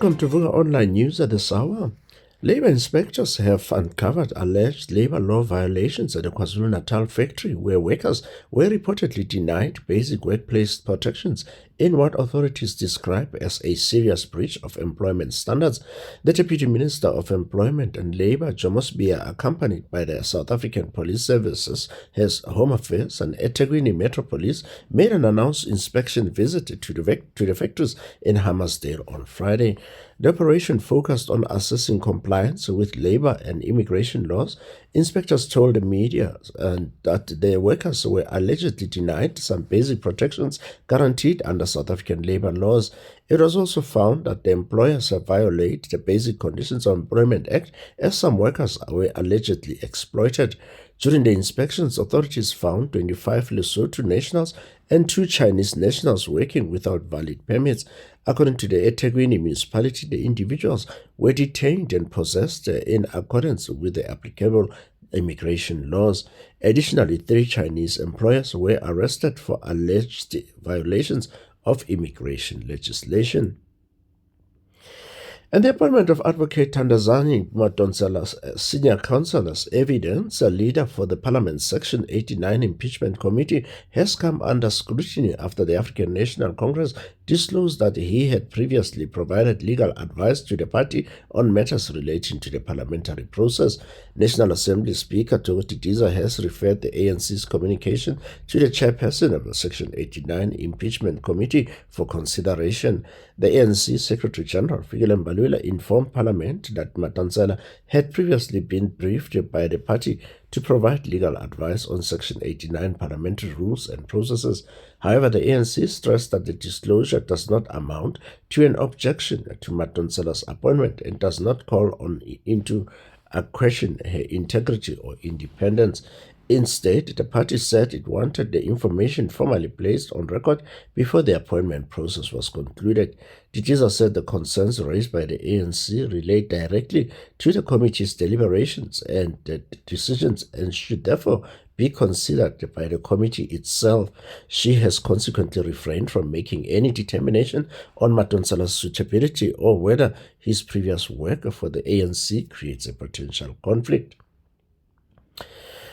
Welcome to Vuka Online News at this hour. Labour inspectors have uncovered alleged labour law violations at a KwaZulu-Natal factory where workers were reportedly denied basic workplace protections in what authorities describe as a serious breach of employment standards. The Deputy Minister of Employment and Labour, Gqeberha, accompanied by the South African Police Services, his Home Affairs and eThekwini Metro Police, made an announced inspection visit to the factories in Hammarsdale on Friday. The operation focused on assessing compliance with labour and immigration laws. Inspectors told the media that the workers were allegedly denied some basic protections guaranteed under South African labour laws. It was also found that the employers have violated the Basic Conditions of Employment Act, as some workers were allegedly exploited. During the inspections, authorities found 25 Lesotho nationals and 2 Chinese nationals working without valid permits. According to the eThekwini municipality, the individuals were detained and possessed in accordance with the applicable immigration laws. Additionally, 3 Chinese employers were arrested for alleged violations of immigration legislation. And the appointment of Advocate Thandazani Madonsela, Senior Counsel, as evidence leader for the Parliament's Section 89 Impeachment Committee has come under scrutiny after the African National Congress disclosed that he had previously provided legal advice to the party on matters relating to the parliamentary process. National Assembly Speaker Dr. Diza has referred the ANC's communication to the chairperson of the Section 89 Impeachment Committee for consideration. The ANC Secretary General, Fikile Mbalula, informed Parliament that Madonsela had previously been briefed by the party to provide legal advice on Section 89 parliamentary rules and processes. However, the ANC stressed that the disclosure does not amount to an objection to Madonsela's appointment and does not call into question her integrity or independence. Instead, the party said it wanted the information formally placed on record before the appointment process was concluded. Didiza said the concerns raised by the ANC relate directly to the committee's deliberations and the decisions and should therefore be considered by the committee itself. She has consequently refrained from making any determination on Madonsela's suitability or whether his previous work for the ANC creates a potential conflict.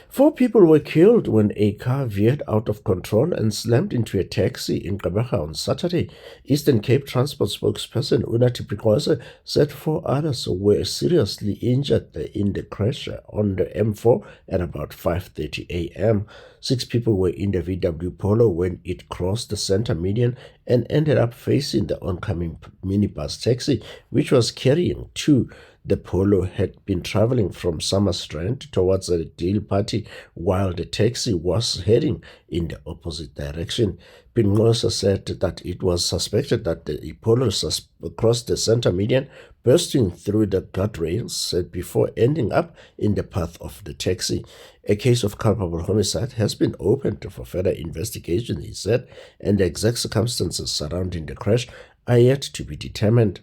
4 people were killed when a car veered out of control and slammed into a taxi in Gqeberha on Saturday. Eastern Cape Transport spokesperson Unathi Pikosa said 4 others were seriously injured in the crash on the M4 at about 5:30 a.m. 6 people were in the VW Polo when it crossed the center median and ended up facing the oncoming minibus taxi, which was carrying 2. The Polo had been traveling from Summerstrand towards the Deal Party while the taxi was heading in the opposite direction. Pinoza said that it was suspected that the Polo crossed the center median, bursting through the guardrails before ending up in the path of the taxi. A case of culpable homicide has been opened for further investigation, he said, and the exact circumstances surrounding the crash are yet to be determined.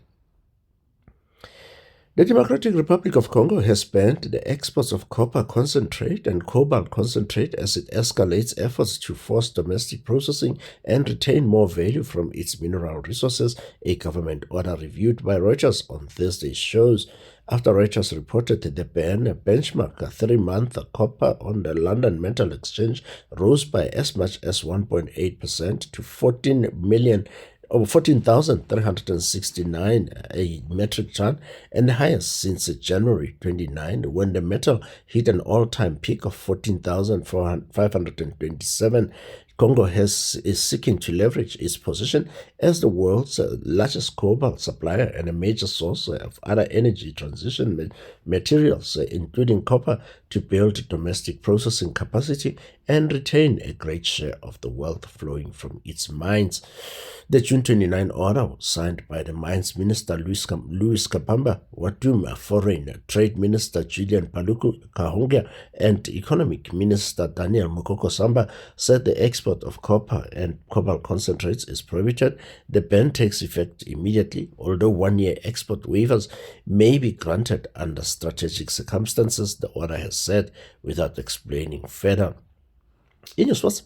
The Democratic Republic of Congo has banned the exports of copper concentrate and cobalt concentrate as it escalates efforts to force domestic processing and retain more value from its mineral resources, a government order reviewed by Reuters on Thursday shows. After Reuters reported that the benchmark 3-month copper on the London Metal Exchange rose by as much as 1.8% to 14,369 a metric ton, and the highest since January 29, when the metal hit an all-time peak of 14,527. Congo is seeking to leverage its position as the world's largest cobalt supplier and a major source of other energy transition materials, including copper, to build domestic processing capacity and retain a great share of the wealth flowing from its mines. The June 29 order was signed by the Mines Minister Louis Kapamba Watum, Foreign Trade Minister Julian Paluku Kahongya, and Economic Minister Daniel Mokoko Samba said the export of copper and cobalt concentrates is prohibited. The ban takes effect immediately, although 1-year export waivers may be granted under strategic circumstances, the order has said, without explaining further. In your sports,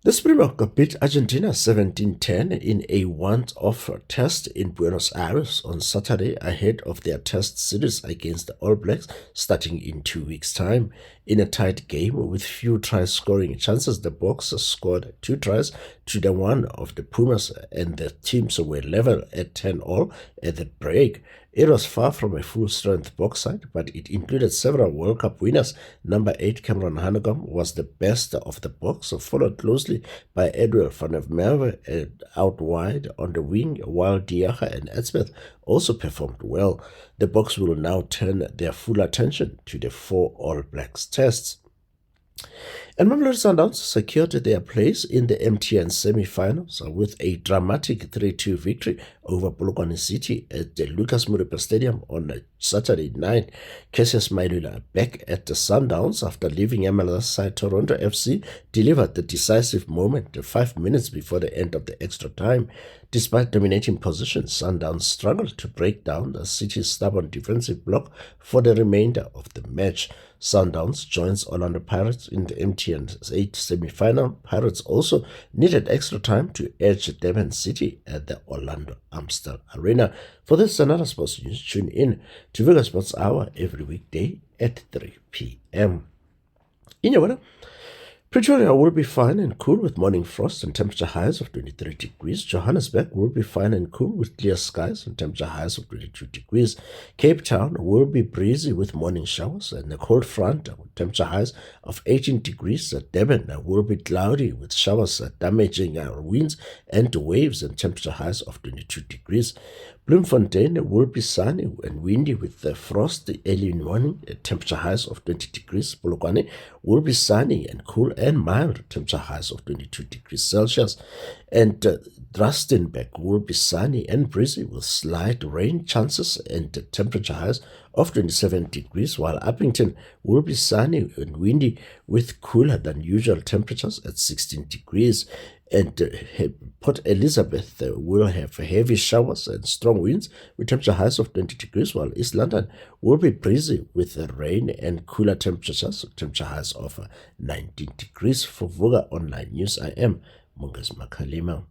The Springbok beat Argentina 17-10 in a once-off test in Buenos Aires on Saturday ahead of their test series against the All Blacks starting in 2 weeks' time. In a tight game with few try-scoring chances, the Boks scored 2 tries to the 1 of the Pumas, and the teams were level at 10-all at the break. It was far from a full-strength Boks side, but it included several World Cup winners. Number 8 Cameron Hanekom was the best of the Boks, followed closely by Edwin van der Merwe out wide on the wing, while Gqeberha and Edsmith also performed well. The Boks will now turn their full attention to the 4 All Blacks tests. And Mamelodi Sundowns secured their place in the MTN semi-finals with a dramatic 3-2 victory over Polokwane City at the Lucas Muripe Stadium on Saturday night. Cassius Mailula, back at the Sundowns after leaving MLS side Toronto FC, delivered the decisive moment 5 minutes before the end of the extra time. Despite dominating positions, Sundowns struggled to break down the City's stubborn defensive block for the remainder of the match. Sundowns joins Orlando Pirates in the MTN 8 semi-final. Pirates also needed extra time to edge Durban City at the Orlando Amstel Arena. For this and other sports news, tune in to Vuka Sports Hour every weekday at 3 p.m. In your weather, Pretoria will be fine and cool with morning frost and temperature highs of 23 degrees. Johannesburg will be fine and cool with clear skies and temperature highs of 22 degrees. Cape Town will be breezy with morning showers and a cold front with temperature highs of 18 degrees. Durban will be cloudy with showers damaging winds and waves and temperature highs of 22 degrees. Bloemfontein will be sunny and windy with the frost early in the morning, temperature highs of 20 degrees. Polokwane will be sunny and cool and mild, temperature highs of 22 degrees Celsius. And Rustenburg will be sunny and breezy with slight rain chances and temperature highs of 27 degrees, while Uppington will be sunny and windy with cooler than usual temperatures at 16 degrees. And Port Elizabeth will have heavy showers and strong winds with temperature highs of 20 degrees, while East London will be breezy with rain and cooler temperatures, temperature highs of 19 degrees. For Vuka Online News, I am Mungas Makalima.